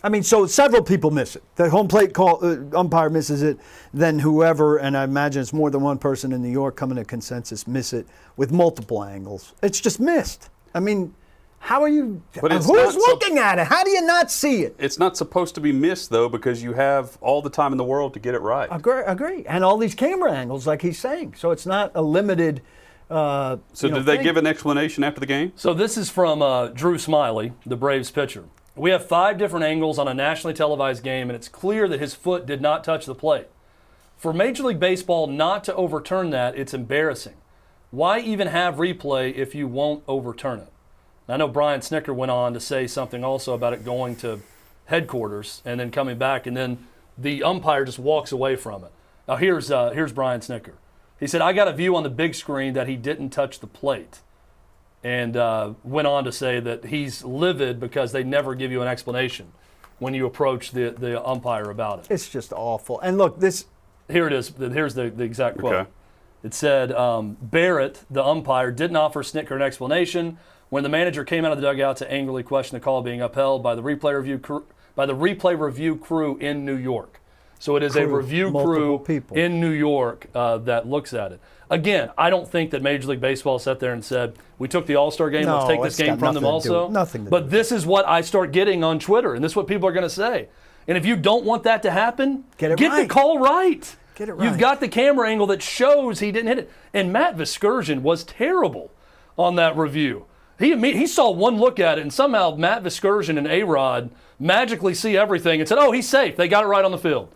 I mean, so several people miss it. The home plate call umpire misses it, then whoever, and I imagine it's more than one person in New York coming to consensus, miss it with multiple angles. It's just missed. I mean, how are you? But it's who's not looking at it? How do you not see it? It's not supposed to be missed, though, because you have all the time in the world to get it right. Agree. And all these camera angles, like he's saying. So it's not a limited. So did they give an explanation after the game? So this is from Drew Smiley, the Braves pitcher. We have 5 different angles on a nationally televised game, and it's clear that his foot did not touch the plate. For Major League Baseball not to overturn that, it's embarrassing. Why even have replay if you won't overturn it? I know Brian Snitker went on to say something also about it going to headquarters and then coming back, and then the umpire just walks away from it. Now here's Brian Snitker. He said, I got a view on the big screen that he didn't touch the plate. And went on to say that he's livid because they never give you an explanation when you approach the umpire about it. It's just awful. And look, this. Here it is. Here's the exact quote. Okay. It said, Barrett, the umpire, didn't offer Snitker an explanation when the manager came out of the dugout to angrily question the call being upheld by the replay review crew in New York. So it is a Crew, review multiple crew people. in New York that looks at it. Again, I don't think that Major League Baseball sat there and said, we took the All-Star game, let's No, take this it's game got from them nothing to do also. with- nothing to do But with this is what I start getting on Twitter, and this is what people are going to say. And if you don't want that to happen, Get the right. call right. Get it You've right. got the camera angle that shows he didn't hit it. And Matt Viscursion was terrible on that review. He saw one look at it, and somehow Matt Viscursion and A-Rod magically see everything and said, oh, he's safe. They got it right on the field.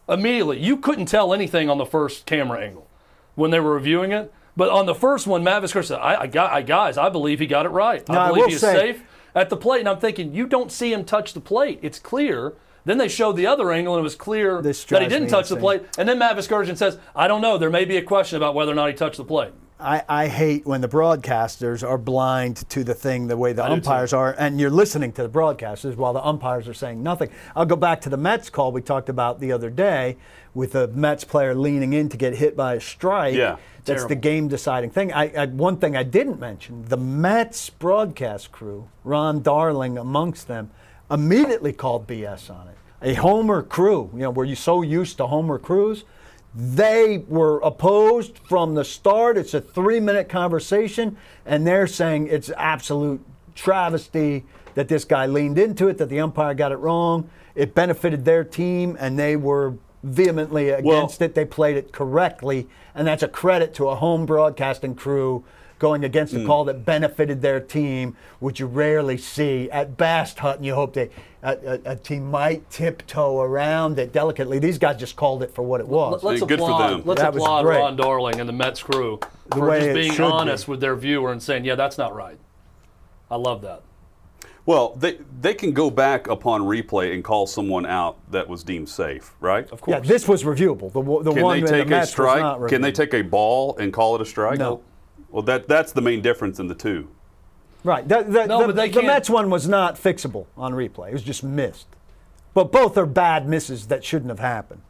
Immediately. You couldn't tell anything on the first camera angle when they were reviewing it. But on the first one, Matt Viscardi said, guys, I believe he got it right. Now, I I believe will he's say- safe at the plate. And I'm thinking, you don't see him touch the plate. It's clear. Then they showed the other angle, and it was clear This that he drives didn't me touch the insane. plate. And then Matt Viscardi says, I don't know. There may be a question about whether or not he touched the plate. I hate when the broadcasters are blind to the thing the way the I do umpires too. are, and you're listening to the broadcasters while the umpires are saying nothing. I'll go back to the Mets call we talked about the other day with a Mets player leaning in to get hit by a strike. Yeah. That's the Terrible. game-deciding thing. One thing I didn't mention, the Mets broadcast crew, Ron Darling amongst them, immediately called BS on it. A Homer crew, were you so used to Homer crews? They were opposed from the start. It's a 3-minute conversation, and they're saying it's absolute travesty that this guy leaned into it, that the umpire got it wrong. It benefited their team, and they were vehemently against it. They played it correctly, and that's a credit to a home broadcasting crew going against a call that benefited their team, which you rarely see. At best, Hutton, you hope a team might tiptoe around it delicately. These guys just called it for what it was. Let's Good for applaud. them. Let's That was applaud great. Ron Darling and the Mets crew for way just it being should be. honest with their viewer and saying, yeah, that's not right. I love that. Well, they can go back upon replay and call someone out that was deemed safe, right? Of course. Yeah, this was reviewable. The Can one they in the take a Mets was strike? not Can they reviewable. take a ball and call it a strike? No. Well, that's the main difference in the two. Right. No, but they the can't- Mets one was not fixable on replay. It was just missed. But both are bad misses that shouldn't have happened.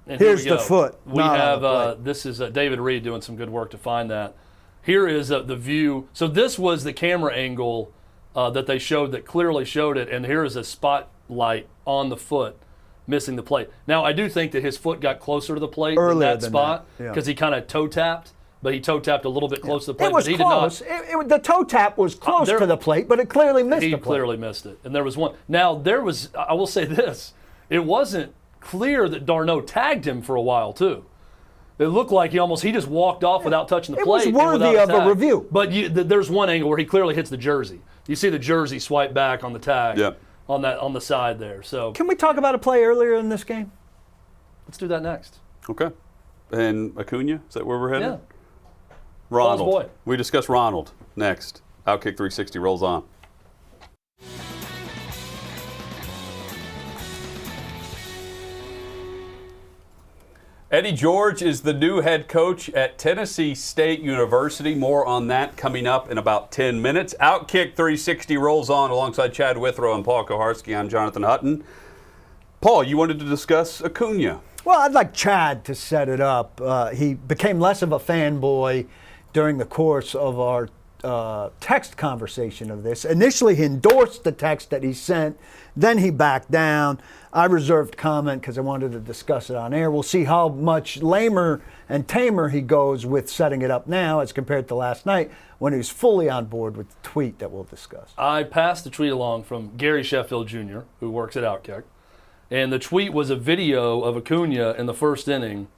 And here Here's we the go. foot, We not on have the plate. this is David Reed doing some good work to find that. Here is the view. So this was the camera angle that they showed that clearly showed it, and here is a spotlight on the foot missing the plate. Now I do think that his foot got closer to the plate in Earlier that than spot that, yeah. because he kind of toe tapped, but he toe tapped a little bit close to the plate. It was but he close. Did not, The toe tap was close there- to the plate, but it clearly missed he the plate. clearly missed it. And there was one. Now, I will say this, it wasn't clear that Darno tagged him for a while, too. It looked like he just walked off without touching the It was plate. and worthy without of a tag. review. But there's one angle where he clearly hits the jersey. You see the jersey swipe back on the tag Yep. on the side there. So Can we talk about a play earlier in this game? let's do that next. Okay. And Acuna, is that where we're headed? Yeah. Ronald. Paul's boy. We discuss Ronald next. Outkick 360 rolls on. Eddie George is the new head coach at Tennessee State University. More on that coming up in about 10 minutes. Outkick 360 rolls on alongside Chad Withrow and Paul Koharski. I'm Jonathan Hutton. Paul, you wanted to discuss Acuna. Well, I'd like Chad to set it up. He became less of a fanboy during the course of our text conversation of this. Initially, he endorsed the text that he sent. Then he backed down. I reserved comment because I wanted to discuss it on air. We'll see how much lamer and tamer he goes with setting it up now as compared to last night when he was fully on board with the tweet that we'll discuss. I passed the tweet along from Gary Sheffield Jr., who works at Outkick. And the tweet was a video of Acuna in the first inning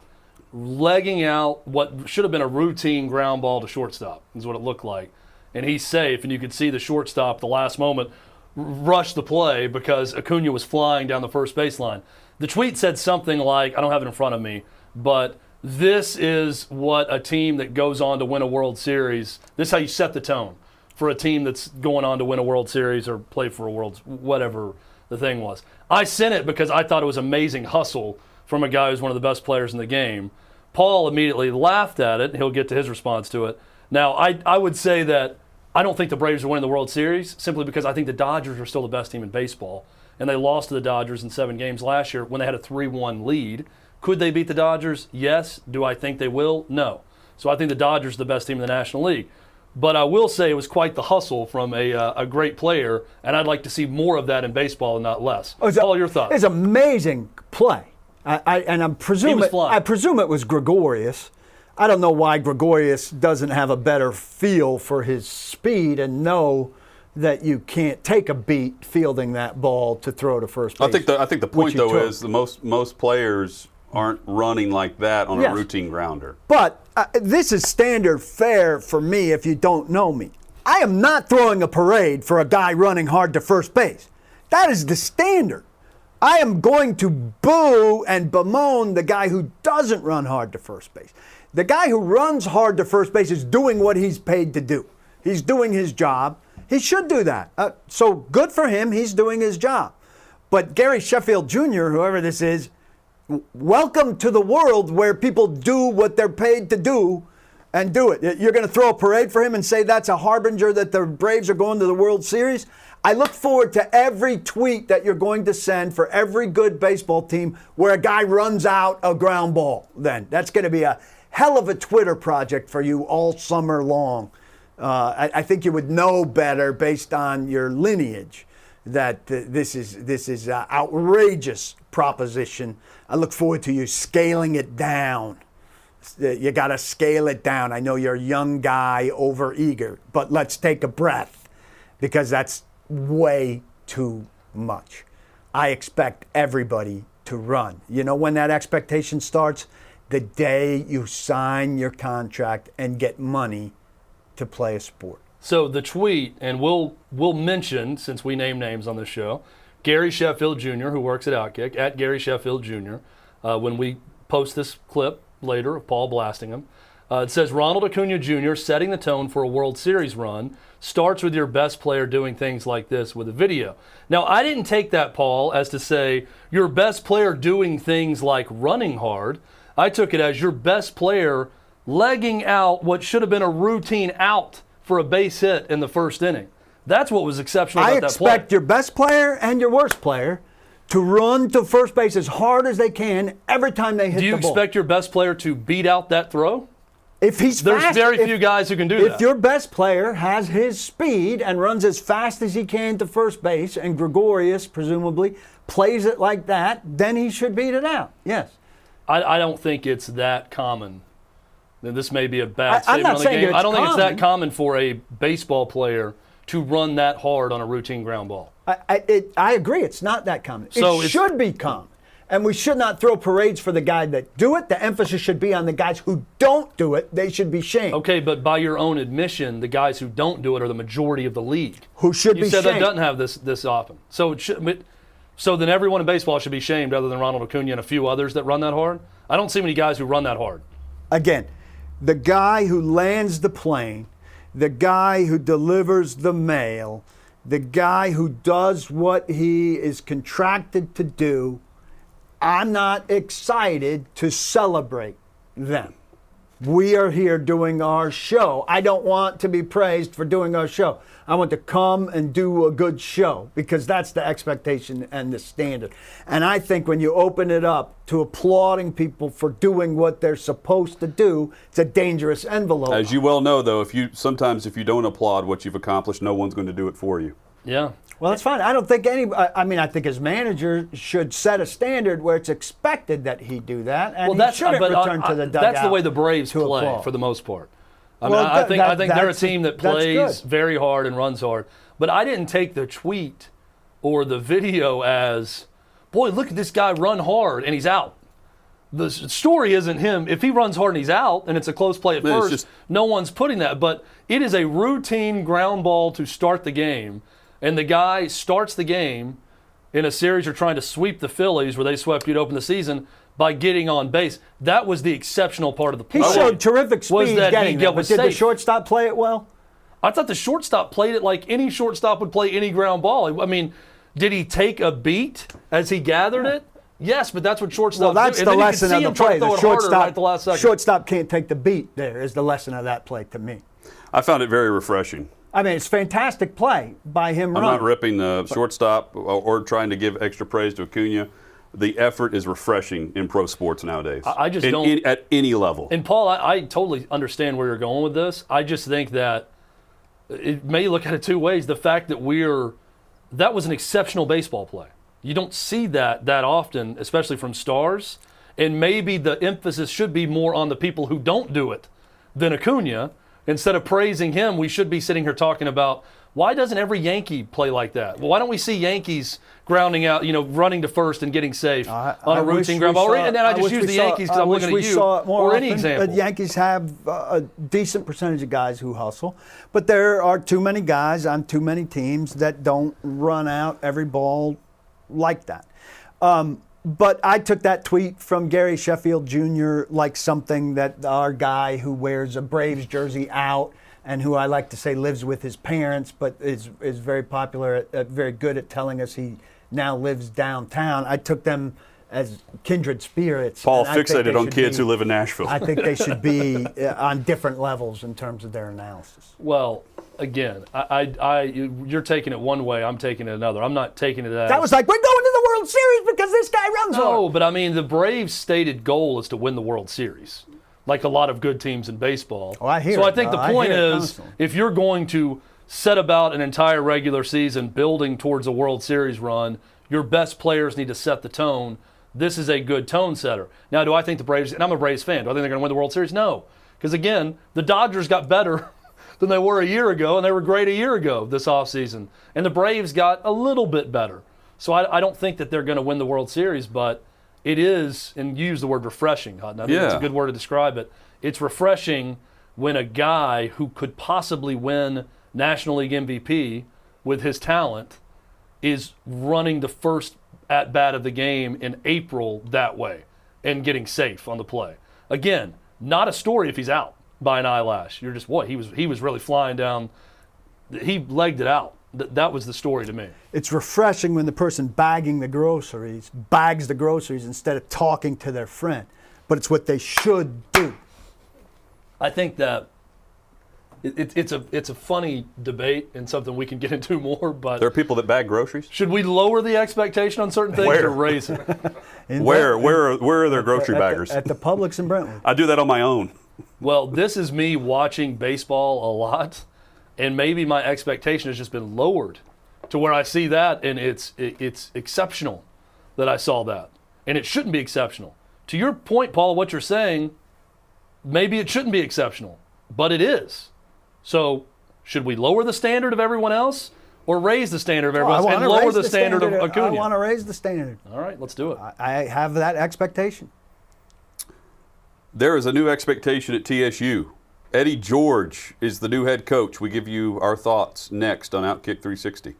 legging out what should have been a routine ground ball to shortstop, is what it looked like. And he's safe, and you could see the shortstop at the last moment rush the play because Acuna was flying down the first baseline. The tweet said something like, I don't have it in front of me, but this is what a team that goes on to win a World Series, this is how you set the tone for a team that's going on to win a World Series or play for a World, whatever the thing was. I sent it because I thought it was amazing hustle from a guy who's one of the best players in the game. Paul immediately laughed at it, and he'll get to his response to it. Now, I would say that I don't think the Braves are winning the World Series simply because I think the Dodgers are still the best team in baseball, and they lost to the Dodgers in 7 games last year when they had a 3-1 lead. Could they beat the Dodgers? Yes. Do I think they will? No. So I think the Dodgers are the best team in the National League. But I will say it was quite the hustle from a great player, and I'd like to see more of that in baseball and not less. Paul, your thoughts? It's amazing play. I presume it was Gregorius. I don't know why Gregorius doesn't have a better feel for his speed and know that you can't take a beat fielding that ball to throw to first base. I think the point he though took. is the most players aren't running like that on Yes. a routine grounder. But this is standard fare for me if you don't know me. I am not throwing a parade for a guy running hard to first base. That is the standard. I am going to boo and bemoan the guy who doesn't run hard to first base. The guy who runs hard to first base is doing what he's paid to do. He's doing his job. He should do that. So good for him. He's doing his job. But Gary Sheffield Jr., whoever this is, welcome to the world where people do what they're paid to do and do it. You're going to throw a parade for him and say that's a harbinger that the Braves are going to the World Series? I look forward to every tweet that you're going to send for every good baseball team where a guy runs out a ground ball. Then that's going to be a hell of a Twitter project for you all summer long. I think you would know better based on your lineage that this is an outrageous proposition. I look forward to you scaling it down. You got to scale it down. I know you're a young guy, overeager, but let's take a breath because that's way too much. I expect everybody to run. You know when that expectation starts? The day you sign your contract and get money to play a sport. So the tweet, and we'll mention, since we name names on this show, Gary Sheffield Jr., who works at Outkick, at Gary Sheffield Jr., when we post this clip later of Paul blasting him. It says, Ronald Acuna Jr. setting the tone for a World Series run starts with your best player doing things like this with a video. Now, I didn't take that, Paul, as to say your best player doing things like running hard. I took it as your best player legging out what should have been a routine out for a base hit in the first inning. That's what was exceptional about that play. I expect your best player and your worst player to run to first base as hard as they can every time they hit the ball. Do you expect your best player to beat out that throw? If he's There's fast, very few guys who can do that. If your best player has his speed and runs as fast as he can to first base, and Gregorius presumably plays it like that, then he should beat it out. Yes. I don't think it's that common. Now, this may be a bad I'm statement not on the saying game. it's I don't think it's that common. common for a baseball player to run that hard on a routine ground ball. I agree. It's not that common. So it should be common. And we should not throw parades for the guys that do it. The emphasis should be on the guys who don't do it. They should be shamed. Okay, but by your own admission, the guys who don't do it are the majority of the league. Who should be You said shamed. that doesn't have this often. So it should, so then everyone in baseball should be shamed other than Ronald Acuna and a few others that run that hard? I don't see many guys who run that hard. Again, the guy who lands the plane, the guy who delivers the mail, the guy who does what he is contracted to do, I'm not excited to celebrate them. We are here doing our show. I don't want to be praised for doing our show. I want to come and do a good show because that's the expectation and the standard. And I think when you open it up to applauding people for doing what they're supposed to do, it's a dangerous envelope. As you well know, though, if you don't applaud what you've accomplished, no one's going to do it for you. Yeah. Well, that's fine. I don't think I think his manager should set a standard where it's expected that he do that, and he shouldn't return to the dugout. That's the way the Braves play applaud. for the most part. I think they're a team that plays very hard and runs hard. But I didn't take the tweet or the video as, boy, look at this guy run hard and he's out. The story isn't him. If he runs hard and he's out and it's a close play at first, no one's putting that. But it is a routine ground ball to start the game. And the guy starts the game in a series you're trying to sweep the Phillies where they swept you to open the season by getting on base. That was the exceptional part of the play. He showed terrific speed getting there, but did the shortstop play it well? I thought the shortstop played it like any shortstop would play any ground ball. I mean, did he take a beat as he gathered it? Yes, but that's what shortstops do. Well, that's the lesson of the play. The shortstop can't take the beat there is the lesson of that play to me. I found it very refreshing. I mean, it's fantastic play by him I'm running. not ripping the shortstop or trying to give extra praise to Acuna. The effort is refreshing in pro sports nowadays. I just don't. At any level. And Paul, I totally understand where you're going with this. I just think that it may look at it two ways. The fact that that was an exceptional baseball play. You don't see that often, especially from stars. And maybe the emphasis should be more on the people who don't do it than Acuna. Instead of praising him, we should be sitting here talking about why doesn't every Yankee play like that? Well, why don't we see Yankees grounding out, running to first and getting safe on a routine ground ball? And then I just use the Yankees because I'm looking at you or any example. The Yankees have a decent percentage of guys who hustle, but there are too many guys on too many teams that don't run out every ball like that. But I took that tweet from Gary Sheffield Jr. like something that our guy who wears a Braves jersey out and who I like to say lives with his parents, but is very popular, very good at telling us he now lives downtown. I took them as kindred spirits. Paul and I think fixated they on should kids be- who live in Nashville. I think they should be on different levels in terms of their analysis. Well, again, you're taking it one way, I'm taking it another. I'm not taking it as That was like, we're going to the World Series because this guy runs no, hard. but I mean the Braves' stated goal is to win the World Series, like a lot of good teams in baseball. Oh, I hear so it, I think though. the I point hear it is, constantly. if you're going to set about an entire regular season building towards a World Series run, your best players need to set the tone. This is a good tone setter. Now, do I think the Braves, and I'm a Braves fan, do I think they're going to win the World Series? No. Because, again, the Dodgers got better than they were a year ago, and they were great a year ago this offseason. And the Braves got a little bit better. So I don't think that they're going to win the World Series, but it is, and you use the word refreshing, Hutton. I think that's a Yeah. good word to describe it. It's refreshing when a guy who could possibly win National League MVP with his talent is running the first at-bat of the game in April that way and getting safe on the play. Again, not a story if he's out by an eyelash. You're just, what, he was really flying down. He legged it out. That was the story to me. It's refreshing when the person bagging the groceries bags the groceries instead of talking to their friend. But it's what they should do. I think that it's a funny debate and something we can get into more, but There are people that bag groceries. should we lower the expectation on certain things Where? or raise it? Where are their grocery baggers? At the Publix in Brentwood. I do that on my own. Well, this is me watching baseball a lot, and maybe my expectation has just been lowered to where I see that, and it's exceptional that I saw that. And it shouldn't be exceptional. To your point, Paul, what you're saying, maybe it shouldn't be exceptional, but it is. So should we lower the standard of everyone else or raise the standard of everyone else and lower the standard of I Acuna? want to raise the standard. All right, let's do it. I have that expectation. There is a new expectation at TSU. Eddie George is the new head coach. We give you our thoughts next on Outkick 360.